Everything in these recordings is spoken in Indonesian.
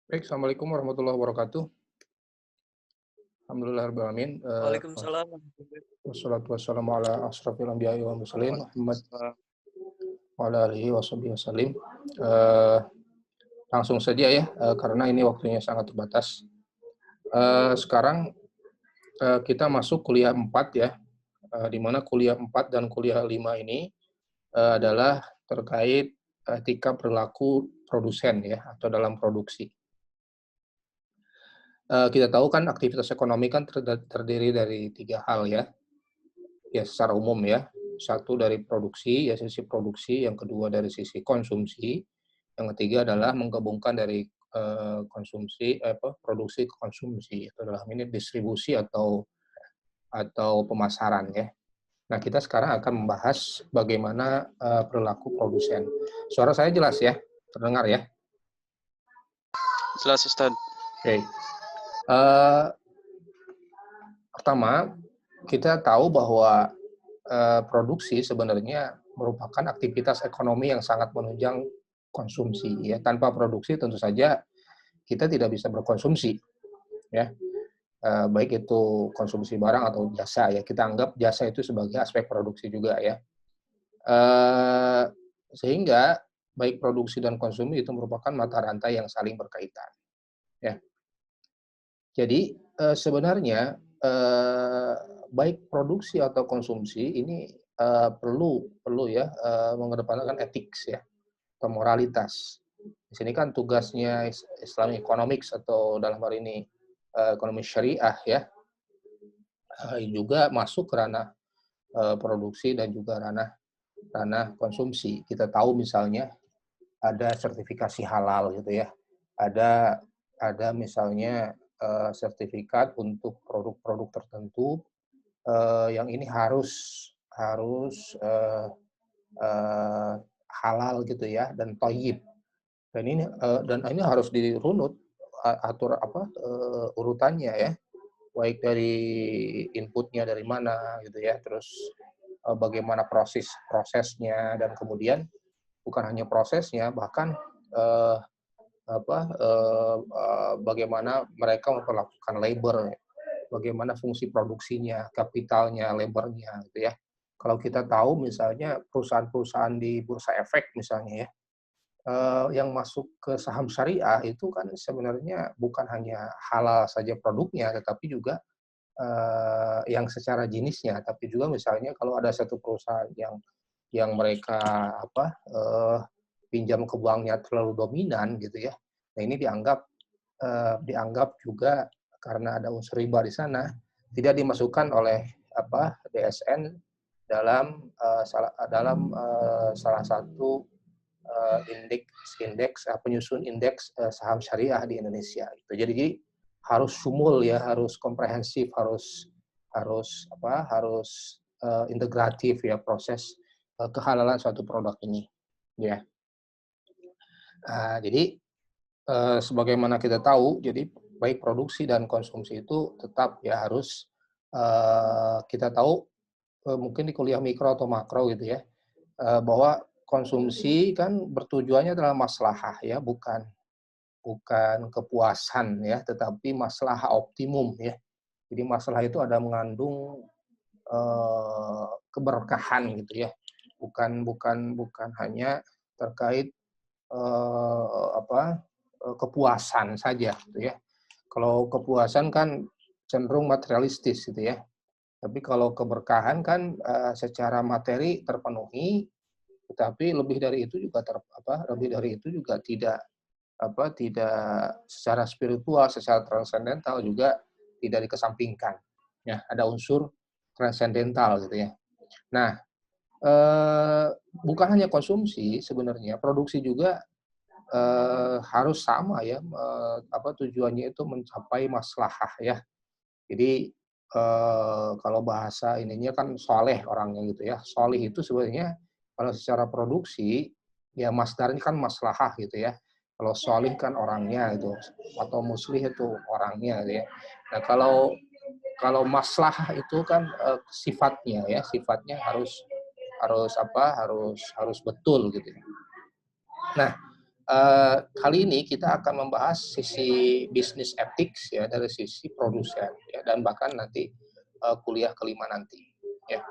Baik, assalamualaikum warahmatullahi wabarakatuh. Alhamdulillahirabbil alamin. Waalaikumsalam warahmatullahi Wassalatu wassalamu ala asrofil anbiya'i wal mursalin Muhammad wabarakatuh. wa ala alihi washabihi wasallim. Eh, Langsung saja ya, karena ini waktunya sangat terbatas. Sekarang kita masuk kuliah 4 ya, di mana kuliah 4 dan kuliah 5 ini adalah terkait etika perilaku produsen ya, atau dalam produksi. Kita tahu kan aktivitas ekonomi kan terdiri dari 3 hal ya. Ya, secara umum ya. Satu dari produksi, ya sisi produksi, yang kedua dari sisi konsumsi, yang ketiga adalah menggabungkan dari produksi ke konsumsi. Itu adalah ini distribusi atau pemasaran ya. Nah, kita sekarang akan membahas bagaimana perilaku produsen. Suara saya jelas ya? Terdengar ya? Jelas Ustaz. Oke. Eh, Pertama, kita tahu bahwa produksi sebenarnya merupakan aktivitas ekonomi yang sangat menunjang konsumsi ya. Tanpa produksi tentu saja kita tidak bisa berkonsumsi ya. Baik itu konsumsi barang atau jasa ya. Kita anggap jasa itu sebagai aspek produksi juga ya. Eh, Sehingga baik produksi dan konsumsi itu merupakan mata rantai yang saling berkaitan ya. Jadi sebenarnya baik produksi atau konsumsi ini perlu perlu ya mengedepankan etik ya atau moralitas. Di sini kan tugasnya Islamic Economics atau dalam hal ini ekonomi syariah ya juga masuk ke ranah produksi dan juga ranah ranah konsumsi. Kita tahu misalnya ada sertifikasi halal gitu ya. Ada ada misalnya sertifikat untuk produk-produk tertentu yang ini harus harus halal gitu ya dan thayyib. Dan ini harus dirunut atur apa urutannya ya. Baik dari inputnya dari mana gitu ya, terus bagaimana prosesnya dan kemudian bukan hanya prosesnya bahkan eh, bagaimana mereka memperlakukan labor, bagaimana fungsi produksinya, kapitalnya, labornya, gitu ya. Kalau kita tahu misalnya perusahaan-perusahaan di bursa efek misalnya ya, yang masuk ke saham syariah itu kan sebenarnya bukan hanya halal saja produknya, tetapi juga yang secara jenisnya, tapi juga misalnya kalau ada satu perusahaan yang mereka pinjam ke banknya terlalu dominan gitu ya. Nah ini dianggap juga karena ada unsur riba di sana tidak dimasukkan oleh DSN salah satu indeks penyusun indeks saham syariah di Indonesia. Gitu. Jadi harus sumul ya, harus komprehensif, harus integratif ya proses kehalalan suatu produk ini. Ya. Jadi sebagaimana kita tahu, jadi baik produksi dan konsumsi itu tetap ya harus kita tahu mungkin di kuliah mikro atau makro gitu ya, bahwa konsumsi kan bertujuannya adalah maslahah ya, bukan bukan kepuasan ya, tetapi maslahah optimum ya. Jadi masalah itu ada mengandung keberkahan gitu ya, bukan bukan bukan hanya terkait kepuasan saja gitu ya. Kalau kepuasan kan cenderung materialistis gitu ya. Tapi kalau keberkahan kan secara materi terpenuhi, tetapi lebih dari itu juga lebih dari itu juga tidak secara spiritual, secara transendental juga tidak dikesampingkan. Ya, ada unsur transendental gitu ya. Nah, bukan hanya konsumsi sebenarnya, produksi juga harus sama ya, tujuannya itu mencapai maslahah ya. Jadi, kalau bahasa ininya kan soleh orangnya gitu ya. Solih itu sebenarnya kalau secara produksi, ya masdarnya kan maslahah gitu ya. Kalau solih kan orangnya gitu, atau muslih itu orangnya gitu ya. Nah kalau maslahah itu kan sifatnya ya, sifatnya harus harus betul gitu ya. Nah, kali ini kita akan membahas sisi bisnis ethics ya dari sisi produsen ya, dan bahkan nanti kuliah kelima nanti ya.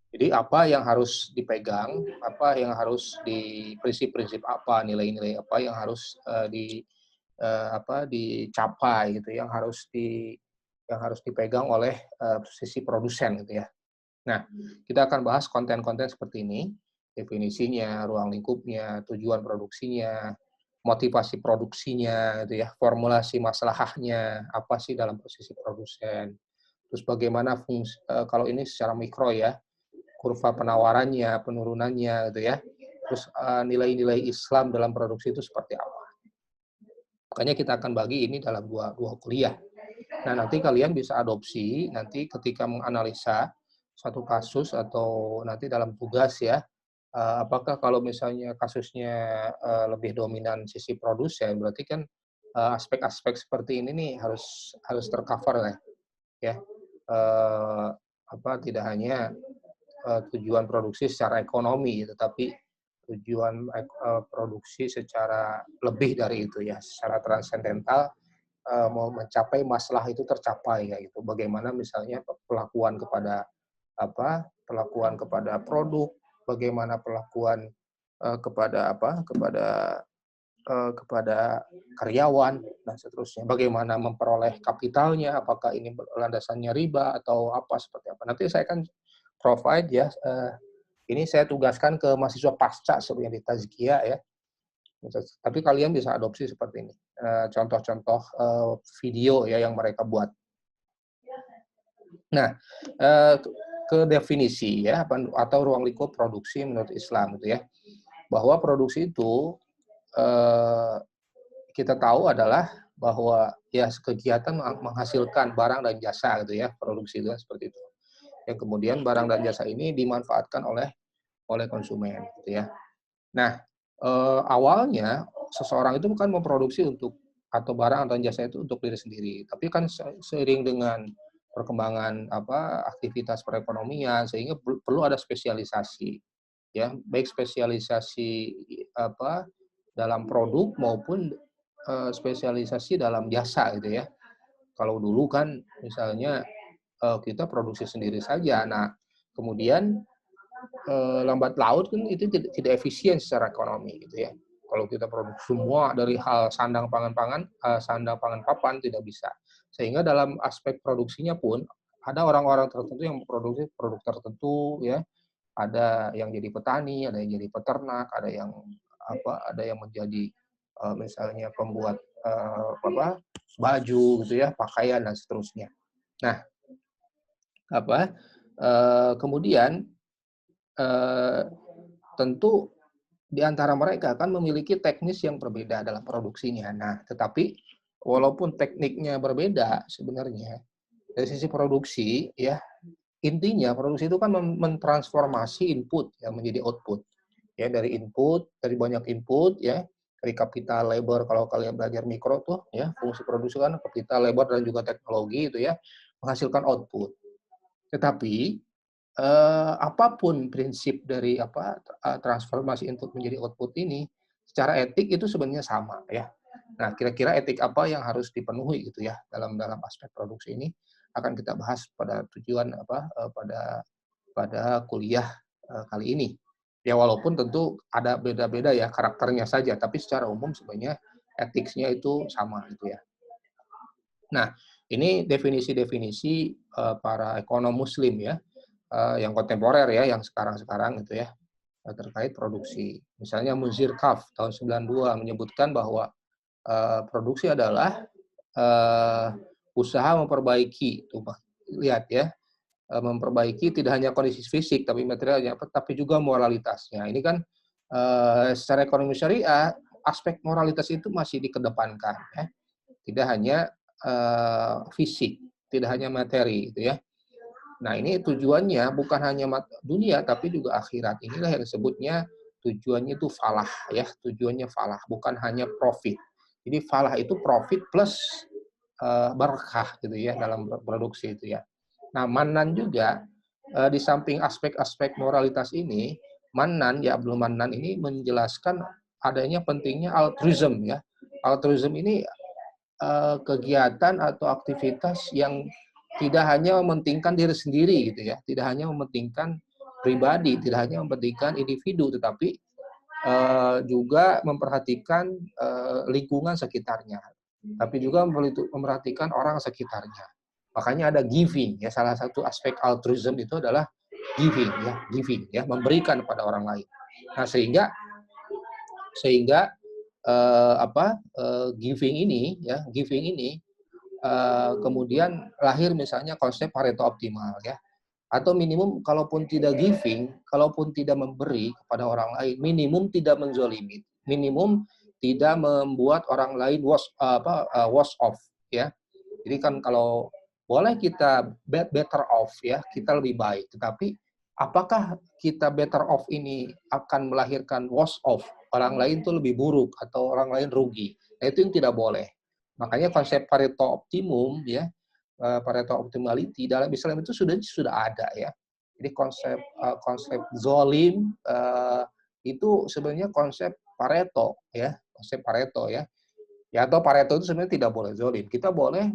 Jadi apa yang harus dipegang, apa yang harus di prinsip-prinsip apa, nilai-nilai apa yang harus dicapai gitu, yang harus dipegang oleh sisi produsen gitu ya. Nah, kita akan bahas konten-konten seperti ini, definisinya, ruang lingkupnya, tujuan produksinya, motivasi produksinya, gitu ya, formulasi masalahnya, apa sih dalam posisi produsen, terus bagaimana fungsi, kalau ini secara mikro ya, kurva penawarannya, penurunannya, gitu ya, terus nilai-nilai Islam dalam produksi itu seperti apa. Makanya kita akan bagi ini dalam dua kuliah. Nah, nanti kalian bisa adopsi, nanti ketika menganalisa satu kasus atau nanti dalam tugas ya, apakah kalau misalnya kasusnya lebih dominan sisi produsen, berarti kan aspek-aspek seperti ini nih harus tercover lah ya. Tidak hanya tujuan produksi secara ekonomi, tetapi tujuan produksi secara lebih dari itu ya, secara transendental, mau mencapai masalah itu tercapai kayak gitu. Bagaimana misalnya perlakuan kepada produk, bagaimana perlakuan kepada karyawan dan seterusnya. Bagaimana memperoleh kapitalnya, apakah ini landasannya riba atau apa seperti apa. Nanti saya akan provide ya, ini saya tugaskan ke mahasiswa pasca sebenarnya di Tazkiyah ya. Tapi kalian bisa adopsi seperti ini. Contoh-contoh video ya yang mereka buat. Nah, ke definisi ya atau ruang lingkup produksi menurut Islam gitu ya. Bahwa produksi itu kita tahu adalah bahwa ya kegiatan menghasilkan barang dan jasa gitu ya, produksi itu seperti itu. Yang kemudian barang dan jasa ini dimanfaatkan oleh konsumen gitu ya. Nah, awalnya seseorang itu bukan memproduksi untuk atau barang dan jasa itu untuk diri sendiri, tapi kan seiring dengan perkembangan aktivitas perekonomian sehingga perlu ada spesialisasi ya, baik spesialisasi dalam produk maupun spesialisasi dalam jasa gitu ya. Kalau dulu kan misalnya kita produksi sendiri saja, nah kemudian lambat laut kan itu tidak efisien secara ekonomi gitu ya. Kalau kita produksi semua dari hal sandang pangan papan tidak bisa. Sehingga dalam aspek produksinya pun ada orang-orang tertentu yang memproduksi produk tertentu ya. Ada yang jadi petani, ada yang jadi peternak, ada yang menjadi misalnya pembuat baju gitu ya, pakaian dan seterusnya. Nah, kemudian tentu di antara mereka kan memiliki teknis yang berbeda dalam produksinya. Nah, tetapi walaupun tekniknya berbeda sebenarnya dari sisi produksi ya, intinya produksi itu kan mentransformasi input yang menjadi output. Ya, dari banyak input ya, dari kapital labor kalau kalian belajar mikro tuh ya, fungsi produksi kan kapital labor dan juga teknologi itu ya, menghasilkan output. Tetapi apapun prinsip dari transformasi input menjadi output ini, secara etik itu sebenarnya sama ya. Nah, kira-kira etik apa yang harus dipenuhi gitu ya dalam aspek produksi ini akan kita bahas pada pada kuliah kali ini. Ya walaupun tentu ada beda-beda ya karakternya saja, tapi secara umum sebenarnya etiknya itu sama gitu ya. Nah, ini definisi-definisi para ekonom muslim ya, yang kontemporer ya, yang sekarang-sekarang gitu ya, terkait produksi. Misalnya Muzir Kaf tahun 92 menyebutkan bahwa produksi adalah usaha memperbaiki, tuh lihat ya, memperbaiki tidak hanya kondisi fisik tapi materialnya, tapi juga moralitasnya. Ini kan secara ekonomi syariah aspek moralitas itu masih dikedepankan ya. Tidak hanya fisik, tidak hanya materi gitu ya. Nah, ini tujuannya bukan hanya dunia tapi juga akhirat. Inilah yang disebutnya tujuannya itu falah ya, tujuannya falah, bukan hanya profit. Jadi falah itu profit plus berkah gitu ya dalam produksi itu ya. Nah, Manan juga di samping aspek-aspek moralitas ini, Manan ya Abdul Manan ini menjelaskan adanya pentingnya altruism ya. Altruism ini kegiatan atau aktivitas yang tidak hanya mementingkan diri sendiri gitu ya, tidak hanya mementingkan pribadi, tidak hanya mementingkan individu, tetapi juga memperhatikan lingkungan sekitarnya, tapi juga memperhatikan orang sekitarnya. Makanya ada giving ya, salah satu aspek altruism itu adalah giving ya, memberikan kepada orang lain. Nah, sehingga giving ini kemudian lahir misalnya konsep Pareto optimal ya, atau minimum kalaupun tidak giving, kalaupun tidak memberi kepada orang lain, minimum tidak menzolimi, minimum tidak membuat orang lain worse off ya. Jadi kan kalau boleh kita better off ya, kita lebih baik, tetapi apakah kita better off ini akan melahirkan worse off, orang lain itu lebih buruk atau orang lain rugi. Nah, itu yang tidak boleh. Makanya konsep Pareto optimum ya, Pareto optimality dalam Islam itu sudah ada ya. Jadi konsep zolim itu sebenarnya konsep Pareto ya, konsep Pareto ya. Ya, atau Pareto itu sebenarnya tidak boleh zolim. Kita boleh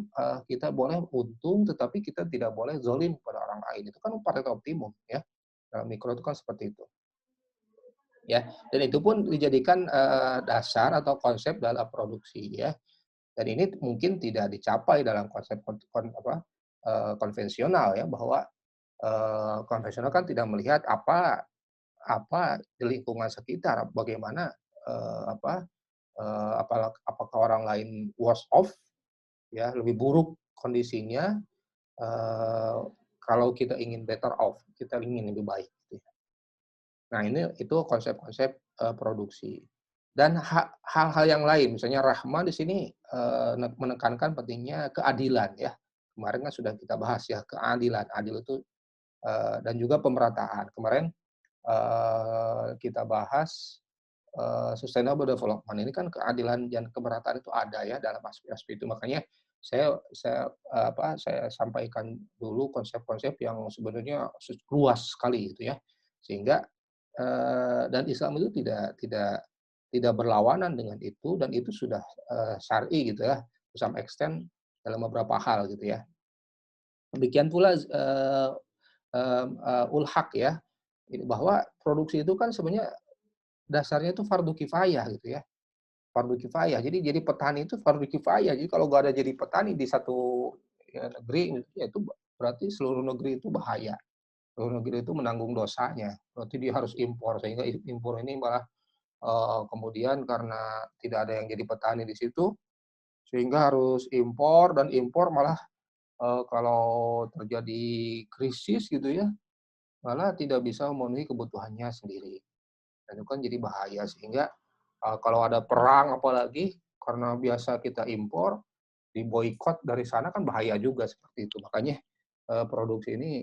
untung, tetapi kita tidak boleh zolim kepada orang lain. Itu kan Pareto optimum ya. Dalam mikro itu kan seperti itu. Ya, dan itu pun dijadikan dasar atau konsep dalam produksi ya. Dan ini mungkin tidak dicapai dalam konsep konvensional ya, bahwa konvensional kan tidak melihat apa di lingkungan sekitar, bagaimana apakah orang lain worse off ya, lebih buruk kondisinya, kalau kita ingin better off, kita ingin lebih baik gitu ya. Nah, itu konsep-konsep produksi. Dan hal-hal yang lain, misalnya Rahma di sini menekankan pentingnya keadilan ya. Kemarin kan sudah kita bahas ya, keadilan. Adil itu dan juga pemerataan. Kemarin kita bahas sustainable development. Ini kan keadilan dan kemerataan itu ada ya dalam aspek-aspek itu. Makanya saya sampaikan dulu konsep-konsep yang sebenarnya luas sekali gitu ya. Sehingga dan Islam itu tidak berlawanan dengan itu, dan itu sudah syar'i gitu ya, to some extent dalam beberapa hal gitu ya. Demikian pula ulhaq ya, bahwa produksi itu kan sebenarnya dasarnya itu fardu kifayah gitu ya, fardu kifayah. Jadi petani itu fardu kifayah. Jadi kalau nggak ada jadi petani di satu ya, negeri, ya itu berarti seluruh negeri itu bahaya. Seluruh negeri itu menanggung dosanya. Berarti dia harus impor, sehingga impor ini malah kemudian karena tidak ada yang jadi petani di situ, sehingga harus impor, dan impor malah kalau terjadi krisis gitu ya, malah tidak bisa memenuhi kebutuhannya sendiri. Dan itu kan jadi bahaya, sehingga kalau ada perang apalagi, karena biasa kita impor, diboikot dari sana kan bahaya juga seperti itu. Makanya produksi ini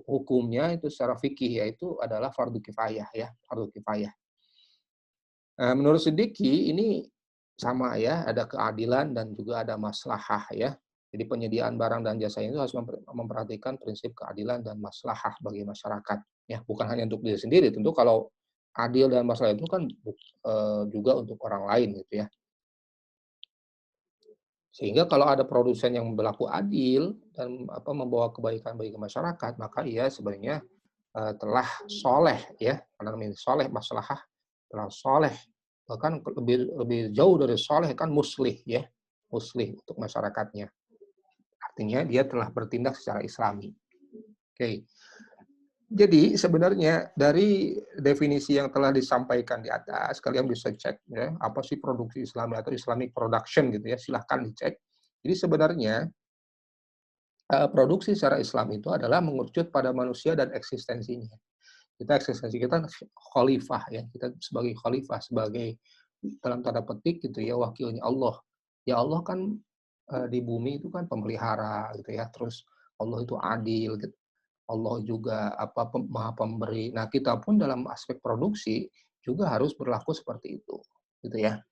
hukumnya itu secara fikih yaitu adalah fardu kifayah ya, fardu kifayah. Menurut Siddiqi ini sama ya, ada keadilan dan juga ada maslahah ya. Jadi penyediaan barang dan jasa itu harus memperhatikan prinsip keadilan dan maslahah bagi masyarakat ya, bukan hanya untuk diri sendiri. Tentu kalau adil dan masalah itu kan juga untuk orang lain gitu ya. Sehingga kalau ada produsen yang berlaku adil dan membawa kebaikan bagi masyarakat, maka ia sebenarnya telah soleh ya, karena namanya soleh maslahah, telah soleh, bahkan lebih jauh dari soleh kan muslih ya, muslih untuk masyarakatnya. Artinya dia telah bertindak secara islami. Oke. Jadi sebenarnya dari definisi yang telah disampaikan di atas, kalian bisa cek ya, apa sih produksi Islami atau Islamic production gitu ya, silahkan dicek. Jadi sebenarnya produksi secara Islam itu adalah mengerucut pada manusia dan eksistensinya. Eksistensi kita khalifah ya, kita sebagai khalifah, sebagai dalam tanda petik gitu ya, wakilnya Allah. Ya Allah kan di bumi itu kan pemelihara gitu ya, terus Allah itu adil gitu. Allah juga maha pemberi. Nah, kita pun dalam aspek produksi juga harus berlaku seperti itu, gitu ya.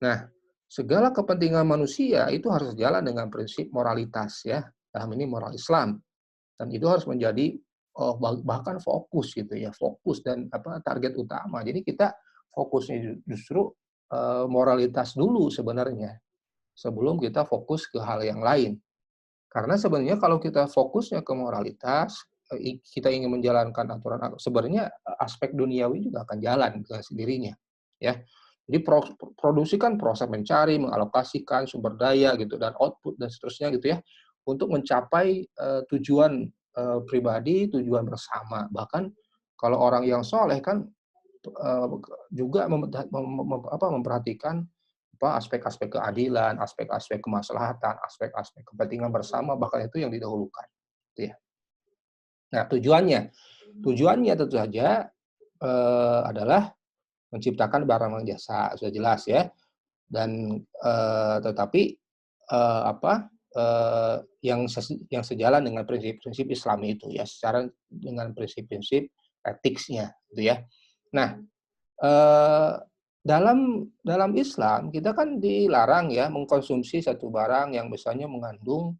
Nah, segala kepentingan manusia itu harus jalan dengan prinsip moralitas ya. Dalam ini moral Islam. Dan itu harus menjadi bahkan fokus gitu ya, fokus dan target utama. Jadi kita fokusnya justru moralitas dulu sebenarnya, sebelum kita fokus ke hal yang lain. Karena sebenarnya kalau kita fokusnya ke moralitas, kita ingin menjalankan aturan, sebenarnya aspek duniawi juga akan jalan dengan sendirinya, ya. Jadi produksi kan proses mencari, mengalokasikan sumber daya gitu dan output dan seterusnya gitu ya, untuk mencapai tujuan pribadi, tujuan bersama. Bahkan kalau orang yang soleh kan eee, juga memperhatikan aspek-aspek keadilan, aspek-aspek kemaslahatan, aspek-aspek kepentingan bersama, bahkan itu yang didahulukan, gitu ya. Nah, tujuannya tentu saja, adalah menciptakan barang dan jasa, sudah jelas ya. Dan, tetapi, yang sejalan dengan prinsip-prinsip Islami itu ya, secara dengan prinsip-prinsip etiknya, gitu ya. Nah, Eee, dalam Islam kita kan dilarang ya mengkonsumsi satu barang yang misalnya mengandung,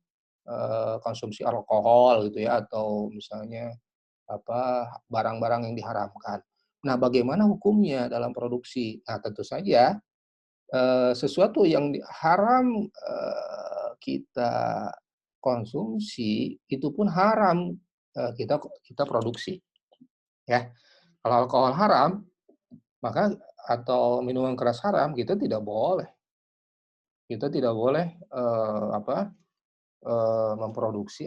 konsumsi alkohol gitu ya, atau misalnya barang-barang yang diharamkan. Nah, bagaimana hukumnya dalam produksi? Nah, tentu saja, sesuatu yang haram, kita konsumsi itu pun haram, kita kita produksi ya. Kalau alkohol haram, maka atau minuman keras haram, kita tidak boleh, memproduksi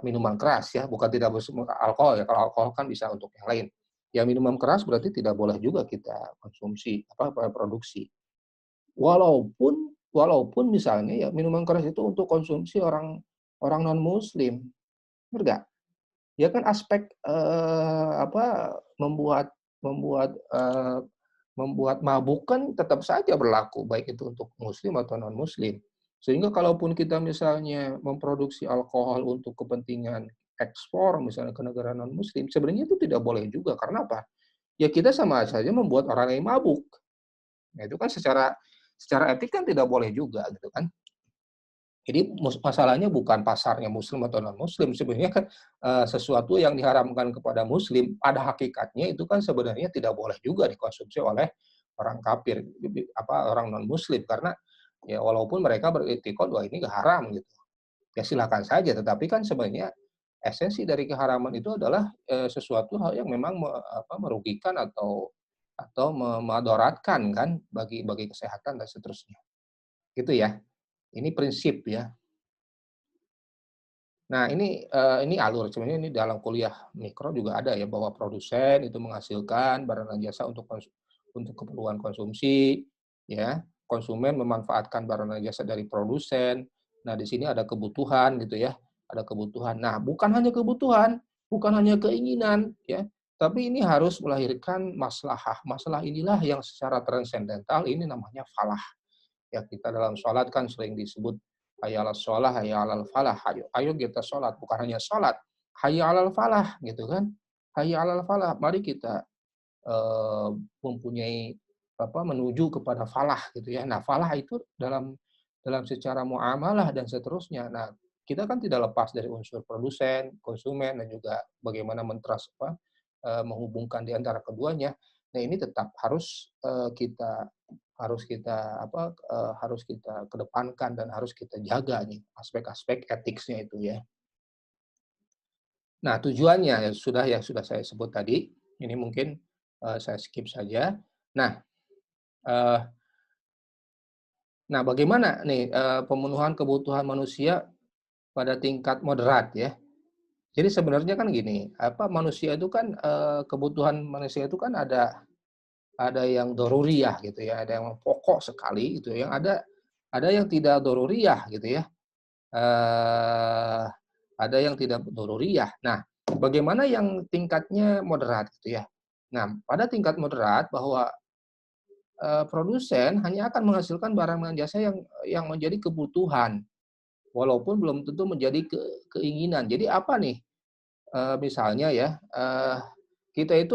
minuman keras ya, bukan tidak alkohol ya, kalau alkohol kan bisa untuk yang lain. Ya minuman keras berarti tidak boleh juga kita konsumsi, produksi. Walaupun walaupun misalnya ya minuman keras itu untuk konsumsi orang orang non muslim, bener nggak? Ya kan aspek, membuat membuat, membuat mabuk kan tetap saja berlaku, baik itu untuk muslim atau non-muslim. Sehingga kalaupun kita misalnya memproduksi alkohol untuk kepentingan ekspor misalnya ke negara non-muslim, sebenarnya itu tidak boleh juga, karena apa? Ya kita sama saja membuat orang yang mabuk. Nah itu kan secara secara etik kan tidak boleh juga gitu kan. Jadi masalahnya bukan pasarnya muslim atau non-muslim, sebenarnya kan, sesuatu yang diharamkan kepada muslim, pada hakikatnya itu kan sebenarnya tidak boleh juga dikonsumsi oleh orang kafir, orang non-muslim. Karena ya walaupun mereka beriktikad bahwa ini haram gitu, ya silakan saja, tetapi kan sebenarnya esensi dari keharaman itu adalah, sesuatu hal yang memang merugikan atau memudaratkan kan bagi bagi kesehatan dan seterusnya, gitu ya. Ini prinsip ya. Nah, ini alur, sebenarnya ini dalam kuliah mikro juga ada ya, bahwa produsen itu menghasilkan barang dan jasa untuk keperluan konsumsi, ya. Konsumen memanfaatkan barang dan jasa dari produsen. Nah, di sini ada kebutuhan gitu ya, ada kebutuhan. Nah, bukan hanya kebutuhan, bukan hanya keinginan, ya, tapi ini harus melahirkan maslahah. Masalah inilah yang secara transendental ini namanya falah. Ya, kita dalam sholat kan sering disebut hayya 'alas shalah, hayya 'alal falah. Ayo ayo kita sholat, bukan hanya sholat, hayya 'alal falah gitu kan. Hayya 'alal falah, mari kita eee, mempunyai menuju kepada falah gitu ya. Nah, falah itu dalam secara muamalah dan seterusnya. Nah, kita kan tidak lepas dari unsur produsen, konsumen, dan juga bagaimana menghubungkan di antara keduanya. Nah, ini tetap harus kita kedepankan dan harus kita jaga nih aspek-aspek etiknya itu ya. Nah, tujuannya yang sudah saya sebut tadi, ini mungkin, saya skip saja. Nah, eee, bagaimana nih, pemenuhan kebutuhan manusia pada tingkat moderat ya. Jadi sebenarnya kan gini, manusia itu kan, kebutuhan manusia itu kan ada yang doruriyah gitu ya, ada yang pokok sekali gitu, yang ada yang tidak doruriyah gitu ya. Eee, ada yang tidak doruriyah. Nah, bagaimana yang tingkatnya moderat gitu ya. Nah, pada tingkat moderat bahwa, produsen hanya akan menghasilkan barang dan jasa yang menjadi kebutuhan, walaupun belum tentu menjadi keinginan. Jadi apa nih, misalnya ya, kita itu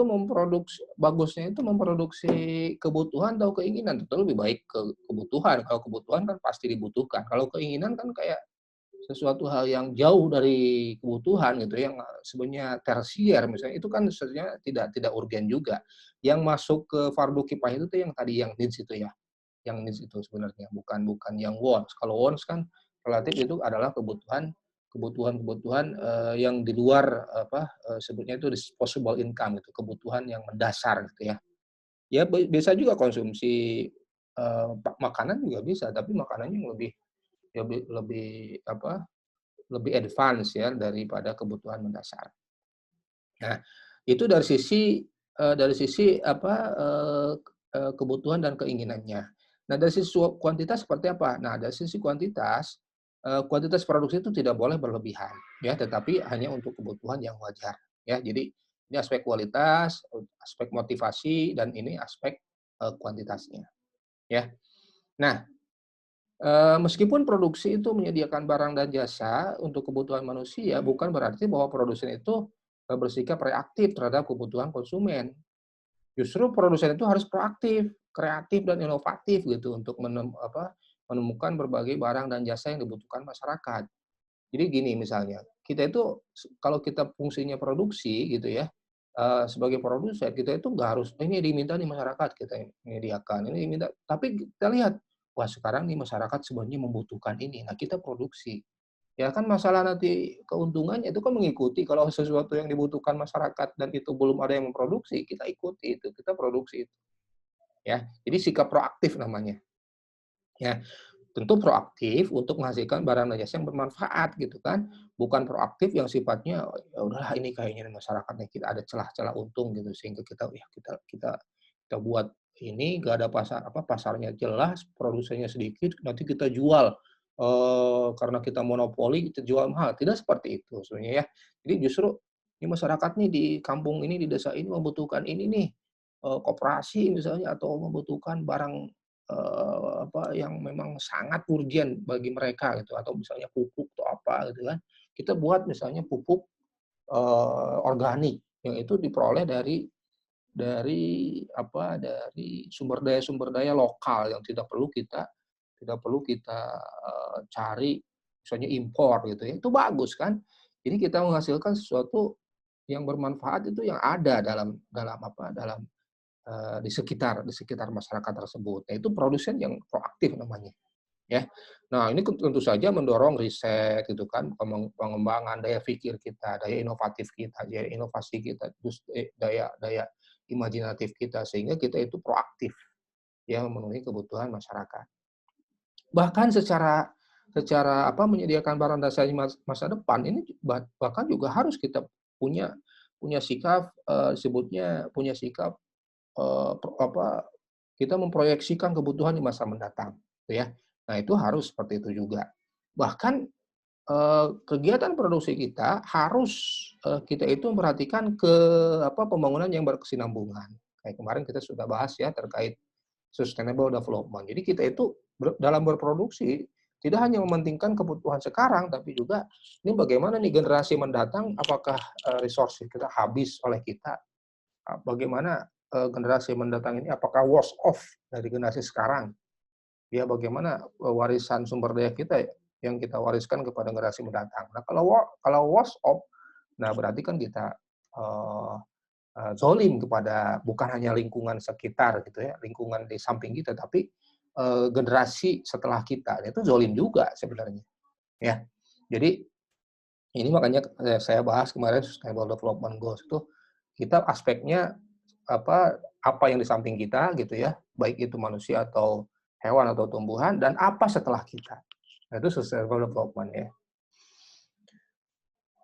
bagusnya itu memproduksi kebutuhan atau keinginan, tentu lebih baik kebutuhan. Kalau kebutuhan kan pasti dibutuhkan, kalau keinginan kan kayak sesuatu hal yang jauh dari kebutuhan gitu, yang sebenarnya tersier misalnya, itu kan sebenarnya tidak urgen juga. Yang masuk ke fardu kifayah itu tuh yang tadi, yang needs itu ya, yang needs itu sebenarnya, bukan bukan yang wants. Kalau wants kan relatif itu adalah kebutuhan-kebutuhan, yang di luar apa, sebutnya itu disposable income itu, kebutuhan yang mendasar gitu ya. Ya bisa juga konsumsi, makanan juga bisa, tapi makanannya yang lebih lebih apa, lebih advance ya daripada kebutuhan mendasar. Nah, itu dari sisi apa, kebutuhan dan keinginannya. Nah, dari sisi kuantitas seperti apa? Nah, dari sisi kuantitas, kuantitas produksi itu tidak boleh berlebihan ya, tetapi hanya untuk kebutuhan yang wajar ya. Jadi ini aspek kualitas, aspek motivasi, dan ini aspek, kuantitasnya ya. Nah, meskipun produksi itu menyediakan barang dan jasa untuk kebutuhan manusia, bukan berarti bahwa produsen itu, bersikap reaktif terhadap kebutuhan konsumen. Justru produsen itu harus proaktif, kreatif, dan inovatif gitu untuk menemukan berbagai barang dan jasa yang dibutuhkan masyarakat. Jadi gini misalnya, kita itu kalau kita fungsinya produksi gitu ya, sebagai produsen kita itu nggak harus, "Ini diminta nih masyarakat," kita menyediakan, "ini diminta," tapi kita lihat, wah sekarang nih masyarakat sebenarnya membutuhkan ini, nah kita produksi. Ya kan masalah nanti keuntungannya itu kan mengikuti, kalau sesuatu yang dibutuhkan masyarakat dan itu belum ada yang memproduksi, kita ikuti itu, kita produksi itu, ya. Jadi sikap proaktif namanya, ya. Tentu proaktif untuk menghasilkan barang dan jasa yang bermanfaat gitu kan, bukan proaktif yang sifatnya, "Ya udahlah ini kayaknya masyarakatnya kita ada celah-celah untung," gitu, sehingga kita ya kita kita kita buat ini, nggak ada pasarnya jelas, produsennya sedikit, nanti kita jual, karena kita monopoli, kita jual mahal, tidak seperti itu sebenarnya ya. Jadi justru, ini masyarakat nih di kampung ini, di desa ini membutuhkan ini nih, koperasi misalnya, atau membutuhkan barang, yang memang sangat urgent bagi mereka gitu, atau misalnya pupuk atau apa gitu kan. Kita buat misalnya pupuk, organik yang itu diperoleh dari sumber daya lokal yang tidak perlu kita, cari misalnya impor gitu ya, itu bagus kan. Jadi kita menghasilkan sesuatu yang bermanfaat itu yang ada dalam dalam apa, dalam, di sekitar masyarakat tersebut. Nah, itu produsen yang proaktif namanya, ya. Nah, ini tentu saja mendorong riset gitu kan, pengembangan daya pikir kita, daya inovatif kita, daya inovasi kita, terus, daya daya imajinatif kita, sehingga kita itu proaktif, ya, memenuhi kebutuhan masyarakat. Bahkan secara secara apa, menyediakan barang dasar masa depan ini bahkan juga harus kita punya punya sikap, sebutnya punya sikap, kita memproyeksikan kebutuhan di masa mendatang, gitu ya. Nah, itu harus seperti itu juga. Bahkan, kegiatan produksi kita harus, kita itu memperhatikan pembangunan yang berkesinambungan. Kayak kemarin kita sudah bahas ya terkait sustainable development. Jadi kita itu dalam berproduksi tidak hanya mementingkan kebutuhan sekarang, tapi juga ini bagaimana nih generasi mendatang, apakah, resource kita habis oleh kita, bagaimana, generasi mendatang ini apakah worse off dari generasi sekarang. Ya bagaimana, warisan sumber daya kita yang kita wariskan kepada generasi mendatang. Nah kalau worse off, nah berarti kan kita, eee zolim kepada bukan hanya lingkungan sekitar gitu ya, lingkungan di samping kita, tapi, generasi setelah kita, itu zolim juga sebenarnya, ya. Jadi, ini makanya, saya bahas kemarin Sustainable Development Goals itu, kita aspeknya, apa yang di samping kita gitu ya, baik itu manusia atau hewan atau tumbuhan, dan apa setelah kita. Nah, itu Sustainable Development ya.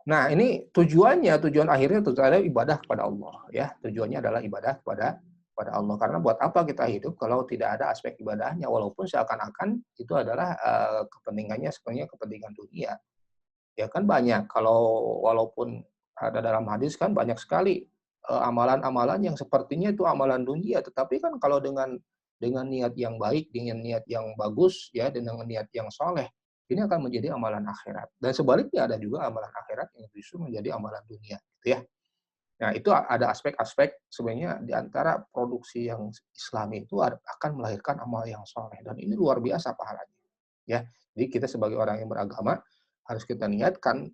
Nah, ini tujuan akhirnya tentu saja ibadah kepada Allah, ya. Tujuannya adalah ibadah kepada Allah. Karena buat apa kita hidup kalau tidak ada aspek ibadahnya, walaupun seakan-akan itu adalah, kepentingannya sebenarnya kepentingan dunia. Ya kan banyak, walaupun ada dalam hadis kan banyak sekali, amalan-amalan yang sepertinya itu amalan dunia, tetapi kan kalau dengan niat yang baik, dengan niat yang bagus, ya, dengan niat yang soleh, ini akan menjadi amalan akhirat. Dan sebaliknya ada juga amalan akhirat yang justru menjadi amalan dunia, gitu ya. Nah, itu ada aspek-aspek sebenarnya di antara produksi yang Islami itu akan melahirkan amal yang soleh, dan ini luar biasa pahalanya, ya. Jadi kita sebagai orang yang beragama, harus kita niatkan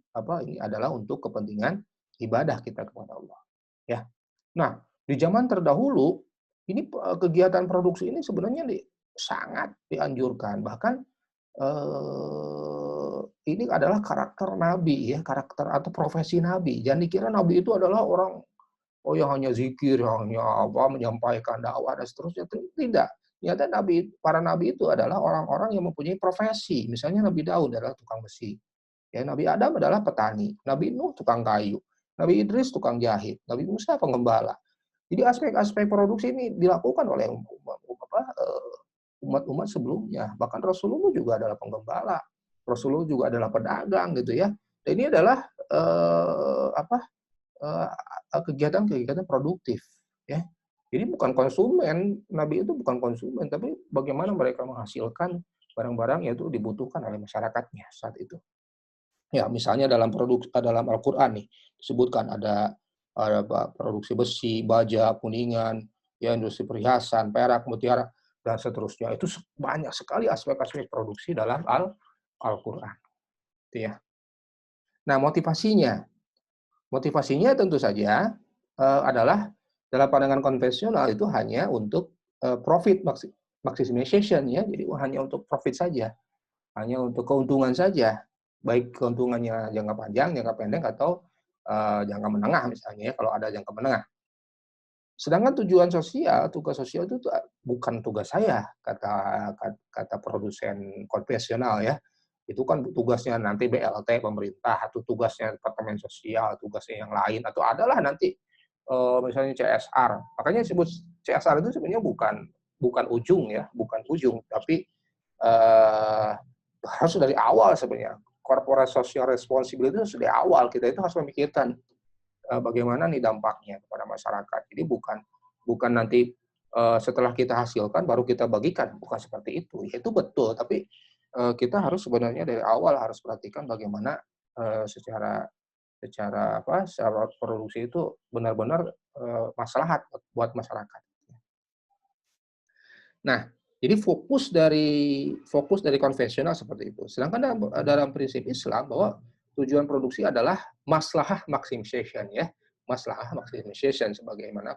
ini adalah untuk kepentingan ibadah kita kepada Allah, ya. Nah, di zaman terdahulu ini kegiatan produksi ini sebenarnya sangat dianjurkan, bahkan ini adalah karakter nabi ya, karakter atau profesi nabi. Jangan dikira nabi itu adalah orang, yang hanya zikir, yang hanya menyampaikan dakwah dan seterusnya, tidak. Ternyata para nabi itu adalah orang-orang yang mempunyai profesi. Misalnya Nabi Daud adalah tukang besi, ya, Nabi Adam adalah petani, Nabi Nuh tukang kayu, Nabi Idris tukang jahit, Nabi Musa pengembala. Jadi aspek-aspek produksi ini dilakukan oleh umat-umat sebelumnya. Bahkan Rasulullah juga adalah penggembala, Rasulullah juga adalah pedagang gitu ya. Dan ini adalah kegiatan-kegiatan produktif ya. Jadi bukan konsumen, Nabi itu bukan konsumen, tapi bagaimana mereka menghasilkan barang-barang yang itu dibutuhkan oleh masyarakatnya saat itu. Ya, misalnya dalam Al-Qur'an nih disebutkan ada produksi besi, baja, kuningan, ya industri perhiasan, perak, mutiara dan seterusnya. Itu banyak sekali aspek-aspek produksi dalam Al-Qur'an, gitu ya. Nah, motivasinya tentu saja adalah dalam pandangan konvensional itu hanya untuk profit maximization ya. Jadi hanya untuk profit saja, hanya untuk keuntungan saja, baik keuntungannya jangka panjang, jangka pendek, atau jangka menengah misalnya ya, kalau ada jangka menengah. Sedangkan tugas sosial itu bukan tugas saya, kata produsen konvensional ya. Itu kan tugasnya nanti BLT pemerintah, atau tugasnya departemen sosial, tugasnya yang lain, atau adalah nanti misalnya CSR. Makanya disebut CSR itu sebenarnya bukan ujung ya, bukan ujung, tapi harus dari awal sebenarnya. Corporate social responsibility itu dari awal, kita itu harus memikirkan bagaimana nih dampaknya kepada masyarakat. Jadi bukan nanti setelah kita hasilkan baru kita bagikan, bukan seperti itu. Ya, itu betul, tapi kita harus sebenarnya dari awal harus perhatikan bagaimana secara produksi itu benar-benar maslahat buat masyarakat. Nah, jadi fokus dari konvensional seperti itu. Sedangkan dalam prinsip Islam bahwa tujuan produksi adalah maslahah maximization ya. Maslahah maximization sebagaimana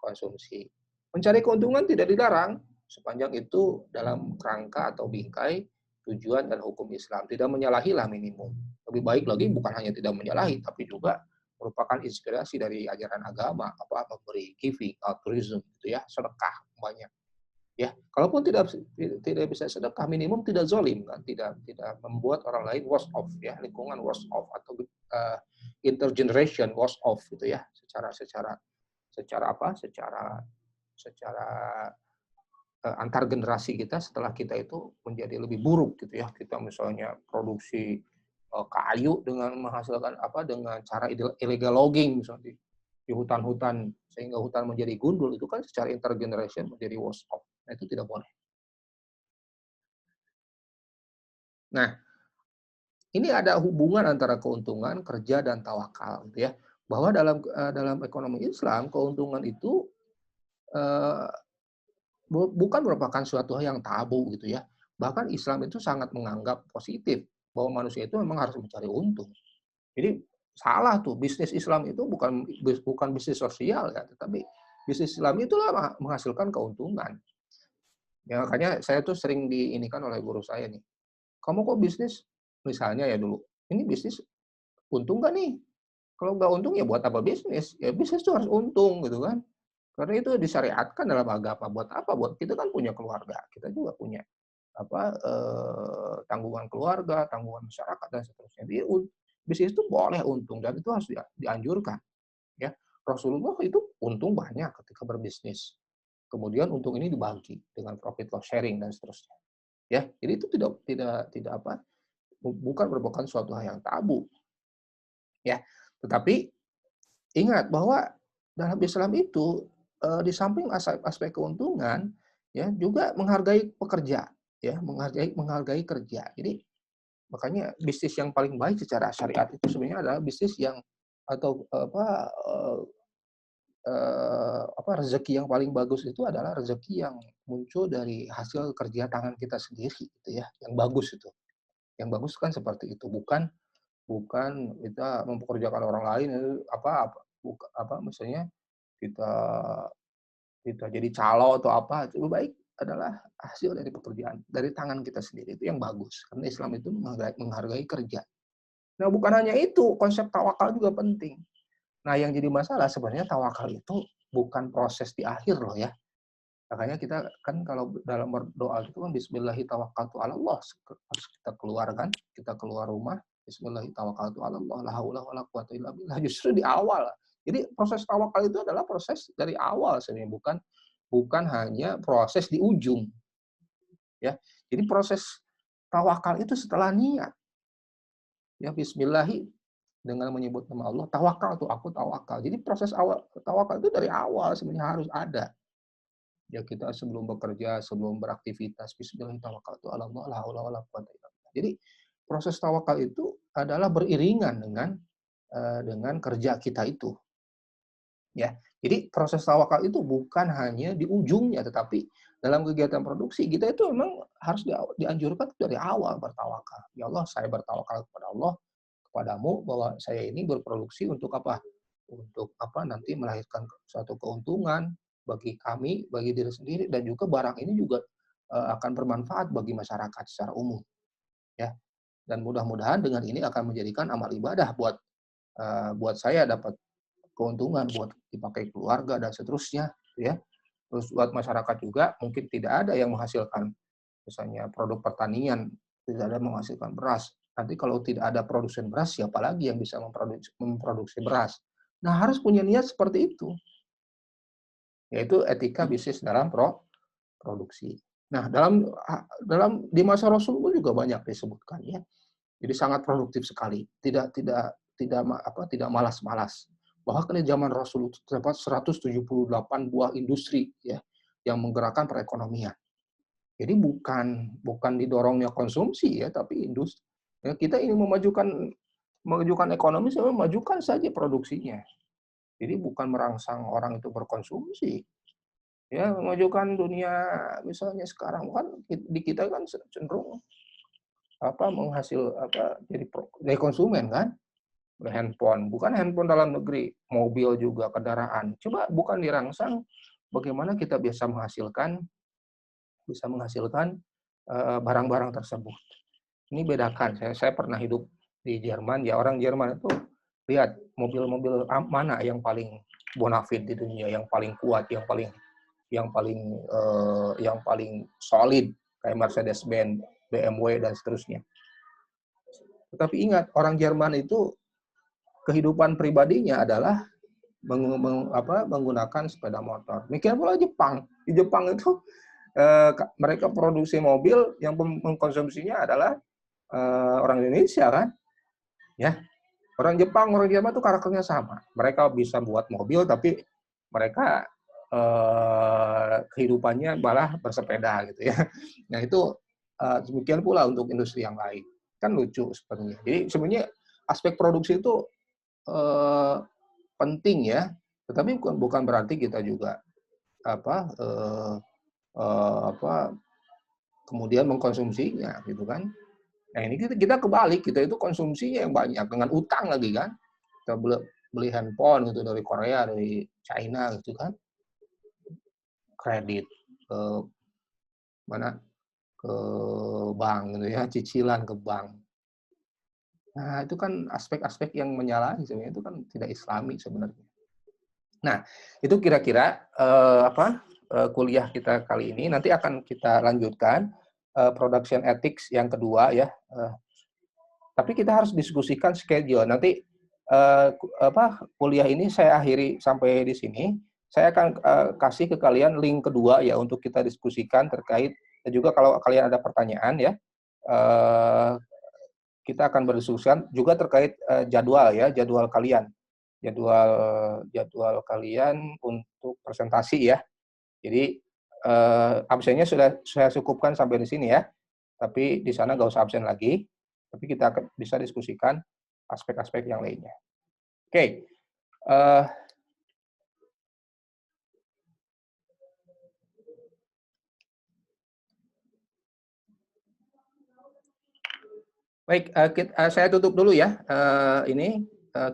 konsumsi. Mencari keuntungan tidak dilarang sepanjang itu dalam kerangka atau bingkai tujuan dan hukum Islam. Tidak menyalahilah minimum. Lebih baik lagi bukan hanya tidak menyalahi, tapi juga merupakan inspirasi dari ajaran agama, memberi giving, altruism gitu ya, sedekah banyak. Ya, kalaupun tidak bisa sedekah, minimum tidak zolim kan, tidak membuat orang lain worse off ya, lingkungan worse off, atau intergeneration worse off gitu ya, secara antar generasi kita setelah kita itu menjadi lebih buruk gitu ya. Kita misalnya produksi kayu dengan menghasilkan dengan cara illegal logging misalnya di hutan-hutan sehingga hutan menjadi gundul, itu kan secara intergeneration menjadi worse off. Nah, itu tidak boleh. Nah, ini ada hubungan antara keuntungan, kerja, dan tawakal, gitu ya. Bahwa dalam ekonomi Islam, keuntungan itu bukan merupakan suatu hal yang tabu, gitu ya. Bahkan Islam itu sangat menganggap positif bahwa manusia itu memang harus mencari untung. Jadi salah tuh, bisnis Islam itu bukan bisnis sosial ya, tetapi bisnis Islam itulah menghasilkan keuntungan. Ya, makanya saya tuh sering diinikan oleh guru saya nih. Kamu kok bisnis? Misalnya ya dulu, ini bisnis untung nggak nih? Kalau nggak untung ya buat apa bisnis? Ya bisnis tuh harus untung gitu kan. Karena itu disyariatkan dalam agama. Buat apa? Buat kita kan punya keluarga. Kita juga punya tanggungan keluarga, tanggungan masyarakat dan seterusnya. Jadi bisnis itu boleh untung dan itu harus dianjurkan. Ya, Rasulullah itu untung banyak ketika berbisnis. Kemudian untung ini dibagi dengan profit loss sharing dan seterusnya. Ya, jadi itu tidak bukan merupakan suatu hal yang tabu. Ya, tetapi ingat bahwa dalam Islam itu di samping aspek keuntungan ya juga menghargai pekerja ya, menghargai kerja. Jadi makanya bisnis yang paling baik secara syariat itu sebenarnya adalah bisnis yang atau rezeki yang paling bagus itu adalah rezeki yang muncul dari hasil kerja tangan kita sendiri gitu ya, yang bagus itu. Yang bagus kan seperti itu, bukan bukan kita mempekerjakan orang lain, misalnya kita kita jadi calo atau apa, lebih baik adalah hasil dari pekerjaan, dari tangan kita sendiri, itu yang bagus. Karena Islam itu menghargai kerja. Nah, bukan hanya itu, konsep tawakal juga penting. Nah, yang jadi masalah sebenarnya tawakal itu bukan proses di akhir loh ya. Makanya kita kan kalau dalam berdoa itu kan bismillahi tawakkaltu 'ala Allah, harus kita keluar kan, kita keluar rumah, bismillahi tawakkaltu 'ala Allah, la haula wala quwata illa billah, justru di awal. Jadi proses tawakal itu adalah proses dari awal sebenarnya, bukan bukan hanya proses di ujung, ya. Jadi proses tawakal itu setelah niat, ya bismillahi dengan menyebut nama Allah, tawakal tuh, aku tawakal. Jadi proses awal tawakal itu dari awal sebenarnya harus ada. Ya kita sebelum bekerja, sebelum beraktivitas, bismillahirrahmanirrahim. Jadi proses tawakal itu adalah beriringan dengan kerja kita itu, ya. Jadi proses tawakal itu bukan hanya di ujungnya, tetapi dalam kegiatan produksi kita itu memang harus dianjurkan dari awal bertawakal. Ya Allah, saya bertawakal kepada Allah, kepadamu bahwa saya ini berproduksi untuk apa? Untuk apa? Nanti melahirkan suatu keuntungan bagi kami, bagi diri sendiri, dan juga barang ini juga akan bermanfaat bagi masyarakat secara umum, ya. Dan mudah-mudahan dengan ini akan menjadikan amal ibadah buat saya dapat keuntungan buat dipakai keluarga dan seterusnya, ya. Terus buat masyarakat juga mungkin tidak ada yang menghasilkan misalnya produk pertanian, tidak ada menghasilkan beras. Nanti kalau tidak ada produsen beras, siapa lagi yang bisa memproduksi beras? Nah, harus punya niat seperti itu, yaitu etika bisnis dalam produksi. Nah, dalam di masa Rasul pun juga banyak disebutkan ya. Jadi sangat produktif sekali, tidak malas-malas. Bahkan di zaman Rasul itu terdapat 178 buah industri ya yang menggerakkan perekonomian. Jadi bukan bukan didorongnya konsumsi ya, tapi industri. Ya, kita ingin memajukan ekonomi, saya memajukan saja produksinya. Jadi bukan merangsang orang itu berkonsumsi. Ya, memajukan dunia misalnya sekarang kan di kita kan cenderung jadi konsumen kan, handphone, bukan handphone dalam negeri, mobil juga, kendaraan. Coba bukan dirangsang bagaimana kita bisa menghasilkan barang-barang tersebut. Ini bedakan, saya pernah hidup di Jerman, ya orang Jerman itu lihat mobil-mobil mana yang paling bonafit di dunia, yang paling kuat, yang paling solid kayak Mercedes-Benz, BMW dan seterusnya. Tetapi ingat, orang Jerman itu kehidupan pribadinya adalah menggunakan sepeda motor. Demikian pula Jepang. Di Jepang itu mereka produksi mobil yang mengkonsumsinya adalah orang Indonesia kan, ya. Orang Jepang, orang Jerman itu karakternya sama. Mereka bisa buat mobil, tapi mereka kehidupannya malah bersepeda gitu ya. Nah itu demikian pula untuk industri yang lain. Kan lucu sebenarnya. Jadi sebenarnya aspek produksi itu eh, penting ya, tetapi bukan berarti kita juga apa eh, apa kemudian mengkonsumsinya gitu kan. Nah ini kita kebalik, kita itu konsumsinya yang banyak dengan utang lagi kan. Kita beli handphone gitu dari Korea, dari China gitu kan, kredit ke mana, ke bank gitu ya, cicilan ke bank. Nah itu kan aspek-aspek yang menyalahi sebenarnya, itu kan tidak Islami sebenarnya. Nah, itu kira-kira kuliah kita kali ini. Nanti akan kita lanjutkan production ethics yang kedua ya. Tapi kita harus diskusikan schedule. Nanti kuliah ini saya akhiri sampai di sini. Saya akan kasih ke kalian link kedua ya untuk kita diskusikan terkait, dan juga kalau kalian ada pertanyaan ya, kita akan berdiskusikan juga terkait jadwal ya, jadwal kalian. Jadwal kalian untuk presentasi ya. Jadi absennya sudah saya cukupkan sampai di sini ya. Tapi di sana nggak usah absen lagi. Tapi kita akan bisa diskusikan aspek-aspek yang lainnya. Oke. Baik, saya tutup dulu ya. Ini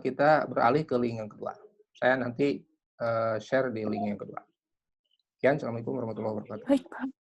kita beralih ke link yang kedua. Saya nanti share di link yang kedua. Sekian, Assalamualaikum warahmatullahi wabarakatuh. Baik, Pak.